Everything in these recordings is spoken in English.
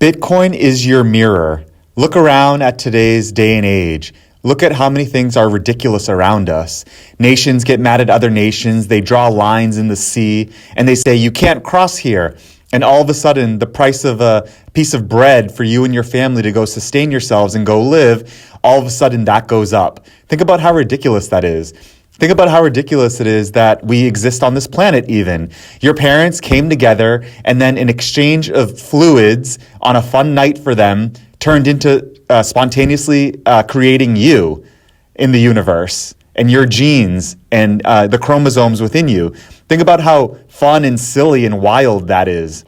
Bitcoin is your mirror. Look around at today's day and age. Look at how many things are ridiculous around us. Nations get mad at other nations. They draw lines in the sea and they say, you can't cross here. And all of a sudden, the price of a piece of bread for you and your family to go sustain yourselves and go live, all of a sudden that goes up. Think about how ridiculous that is. Think about how ridiculous it is that we exist on this planet even. Your parents came together and then in exchange of fluids on a fun night for them turned into spontaneously creating you in the universe and your genes and the chromosomes within you. Think about how fun and silly and wild that is.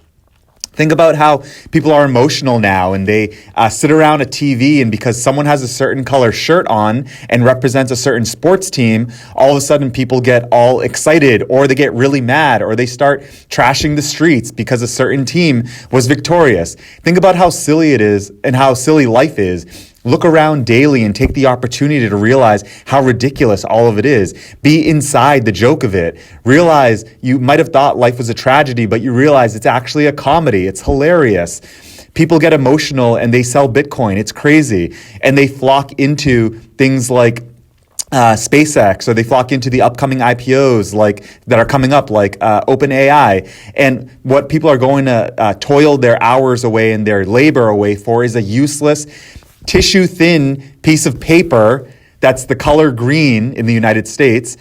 Think about how people are emotional now and they sit around a TV and because someone has a certain color shirt on and represents a certain sports team, all of a sudden people get all excited or they get really mad or they start trashing the streets because a certain team was victorious. Think about how silly it is and how silly life is. Look around daily and take the opportunity to realize how ridiculous all of it is. Be inside the joke of it. Realize you might have thought life was a tragedy, but you realize it's actually a comedy. It's hilarious. People get emotional and they sell Bitcoin. It's crazy. And they flock into things like SpaceX, or they flock into the upcoming IPOs that are coming up, like OpenAI. And what people are going to toil their hours away and their labor away for is a useless tissue-thin piece of paper that's the color green in the United States.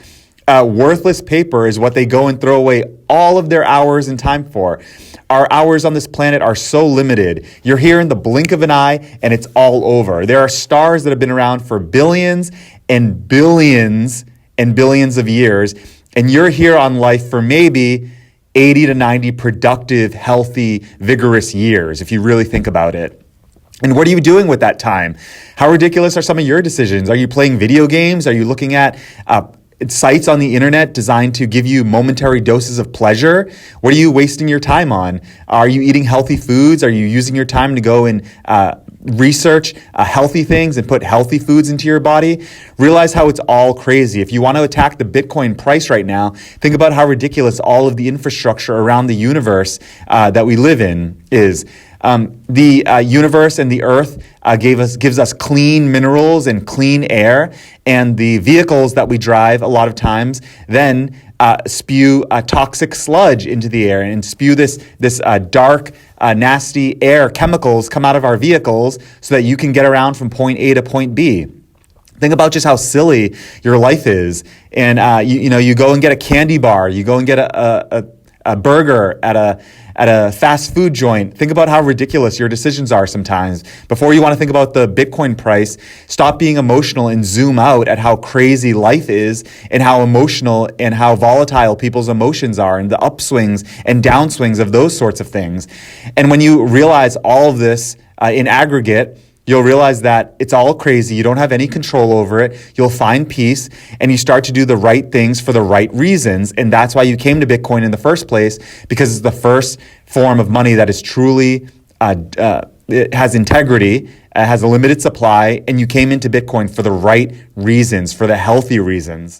Worthless paper is what they go and throw away all of their hours and time for. Our hours on this planet are so limited. You're here in the blink of an eye and it's all over. There are stars that have been around for billions and billions and billions of years, and you're here on life for maybe 80 to 90 productive, healthy, vigorous years, if you really think about it. And what are you doing with that time? How ridiculous are some of your decisions? Are you playing video games? Are you looking at sites on the internet designed to give you momentary doses of pleasure? What are you wasting your time on? Are you eating healthy foods? Are you using your time to go and research healthy things and put healthy foods into your body? Realize how it's all crazy. If you want to attack the Bitcoin price right now, think about how ridiculous all of the infrastructure around the universe that we live in is. The universe and the earth gives us clean minerals and clean air, and the vehicles that we drive a lot of times then spew toxic sludge into the air and spew this dark, nasty air. Chemicals come out of our vehicles so that you can get around from point A to point B. Think about just how silly your life is, and you go and get a candy bar, you go and get a burger at a fast food joint. Think about how ridiculous your decisions are sometimes. Before you want to think about the Bitcoin price, stop being emotional and zoom out at how crazy life is and how emotional and how volatile people's emotions are and the upswings and downswings of those sorts of things. And when you realize all of this in aggregate, you'll realize that it's all crazy. You don't have any control over it. You'll find peace and you start to do the right things for the right reasons. And that's why you came to Bitcoin in the first place, because it's the first form of money that is truly, it has integrity, has a limited supply, and you came into Bitcoin for the right reasons, for the healthy reasons.